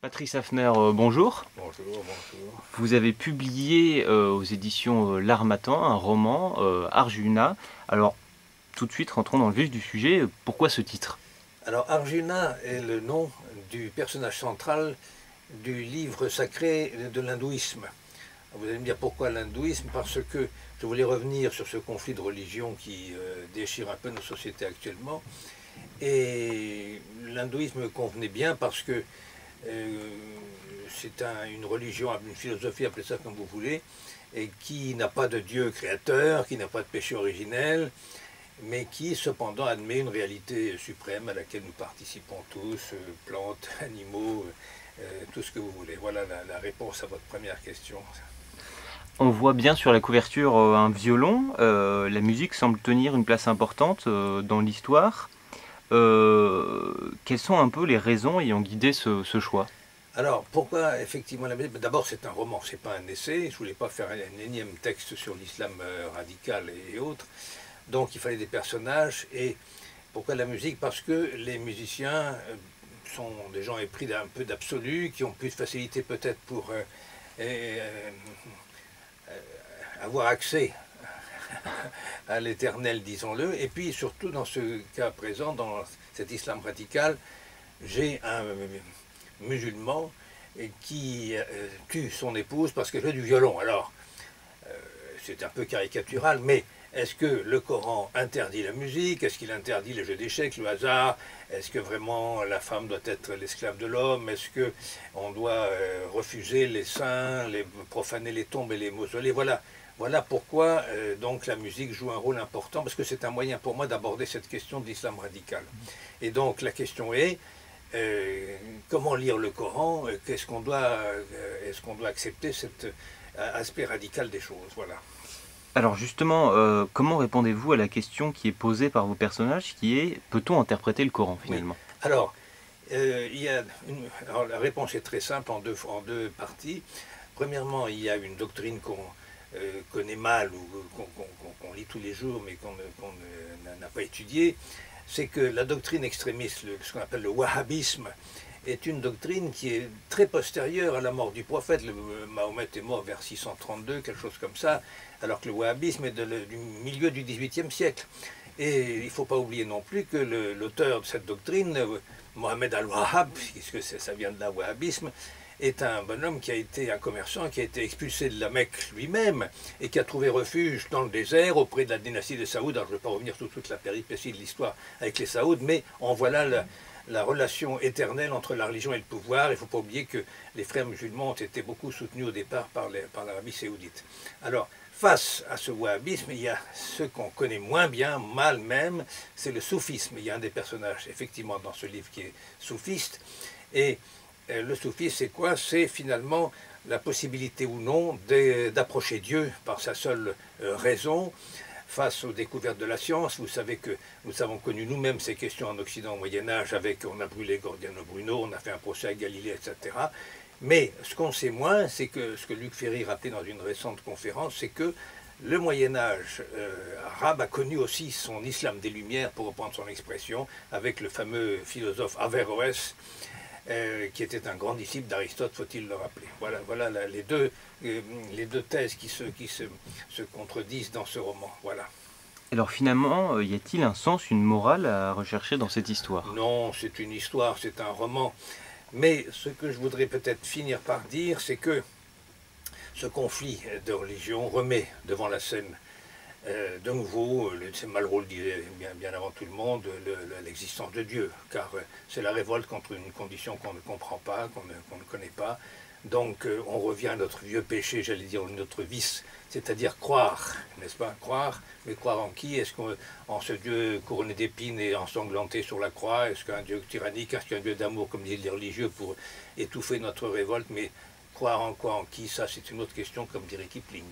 Patrice Hafner, bonjour. Bonjour, bonjour. Vous avez publié aux éditions L'Harmattan un roman, Arjuna. Alors, tout de suite, rentrons dans le vif du sujet. Pourquoi ce titre? Alors Arjuna est le nom du personnage central du livre sacré de l'hindouisme. Vous allez me dire pourquoi l'hindouisme? Parce que je voulais revenir sur ce conflit de religion qui déchire un peu nos sociétés actuellement. Et l'hindouisme me convenait bien parce que c'est une religion, une philosophie, appelez ça comme vous voulez, et qui n'a pas de Dieu créateur, qui n'a pas de péché originel, mais qui cependant admet une réalité suprême à laquelle nous participons tous, plantes, animaux, tout ce que vous voulez. Voilà la réponse à votre première question. On voit bien sur la couverture un violon. La musique semble tenir une place importante dans l'histoire. Quelles sont un peu les raisons ayant guidé ce choix? Alors, pourquoi effectivement la musique? D'abord, c'est un roman, c'est pas un essai. Je ne voulais pas faire un énième texte sur l'islam radical et autres. Donc, il fallait des personnages. Et pourquoi la musique? Parce que les musiciens sont des gens épris d'un peu d'absolu, qui ont plus de facilité peut-être pour avoir accès à l'éternel, disons-le. Et puis, surtout, dans ce cas présent, dans cet islam radical, j'ai un musulman qui tue son épouse parce qu'elle joue du violon. Alors, c'est un peu caricatural, mais est-ce que le Coran interdit la musique? Est-ce qu'il interdit les jeux d'échecs, le hasard? Est-ce que vraiment la femme doit être l'esclave de l'homme? Est-ce qu'on doit refuser les saints, profaner les tombes et les mausolées? Voilà pourquoi donc la musique joue un rôle important, parce que c'est un moyen pour moi d'aborder cette question de l'islam radical. Et donc la question est, comment lire le Coran? Est-ce qu'on doit accepter cet aspect radical des choses? Voilà. Alors justement, comment répondez-vous à la question qui est posée par vos personnages, qui est peut-on interpréter le Coran finalement? Oui. Alors, alors, la réponse est très simple en deux parties. Premièrement, il y a une doctrine qu'on connaît mal ou qu'on lit tous les jours mais qu'on n'a pas étudiée. C'est que la doctrine extrémiste, ce qu'on appelle le wahhabisme, est une doctrine qui est très postérieure à la mort du prophète. Mahomet est mort vers 632, quelque chose comme ça, alors que le wahhabisme est du milieu du XVIIIe siècle. Et il ne faut pas oublier non plus que l'auteur de cette doctrine, Mohammed al-Wahhab, puisque ça vient de là, wahhabisme, est un bonhomme qui a été un commerçant, qui a été expulsé de la Mecque lui-même et qui a trouvé refuge dans le désert auprès de la dynastie des Saouds. Alors je ne vais pas revenir sur toute la péripétie de l'histoire avec les Saouds, mais en voilà la relation éternelle entre la religion et le pouvoir. Il ne faut pas oublier que les frères musulmans ont été beaucoup soutenus au départ par l'Arabie saoudite. Alors, face à ce wahhabisme, il y a ce qu'on connaît moins bien, mal même, c'est le soufisme. Il y a un des personnages, effectivement, dans ce livre qui est soufiste. Et le soufisme, c'est quoi? C'est finalement la possibilité ou non d'approcher Dieu par sa seule raison face aux découvertes de la science. Vous savez que nous avons connu nous-mêmes ces questions en Occident au Moyen-Âge, on a brûlé Gordiano Bruno, on a fait un procès à Galilée, etc. Mais ce qu'on sait moins, c'est que ce que Luc Ferry rappelait dans une récente conférence, c'est que le Moyen-Âge arabe a connu aussi son islam des Lumières, pour reprendre son expression, avec le fameux philosophe Averroès, qui était un grand disciple d'Aristote, faut-il le rappeler. Voilà les deux thèses qui se contredisent dans ce roman. Voilà. Alors finalement, y a-t-il un sens, une morale à rechercher dans cette histoire? Non, c'est une histoire, c'est un roman. Mais ce que je voudrais peut-être finir par dire, c'est que ce conflit de religion remet devant la scène de nouveau, Malraux le disait bien avant tout le monde, l'existence de Dieu, car c'est la révolte contre une condition qu'on ne comprend pas, qu'on ne connaît pas. Donc on revient à notre vieux péché, j'allais dire notre vice, c'est-à-dire croire, n'est-ce pas? Croire, mais croire en qui? Est-ce qu'en ce Dieu couronné d'épines et ensanglanté sur la croix? Est-ce qu'un Dieu tyrannique? Est-ce qu'un Dieu d'amour, comme disent les religieux, pour étouffer notre révolte? Mais croire en quoi? En qui? Ça, c'est une autre question, comme dirait Kipling.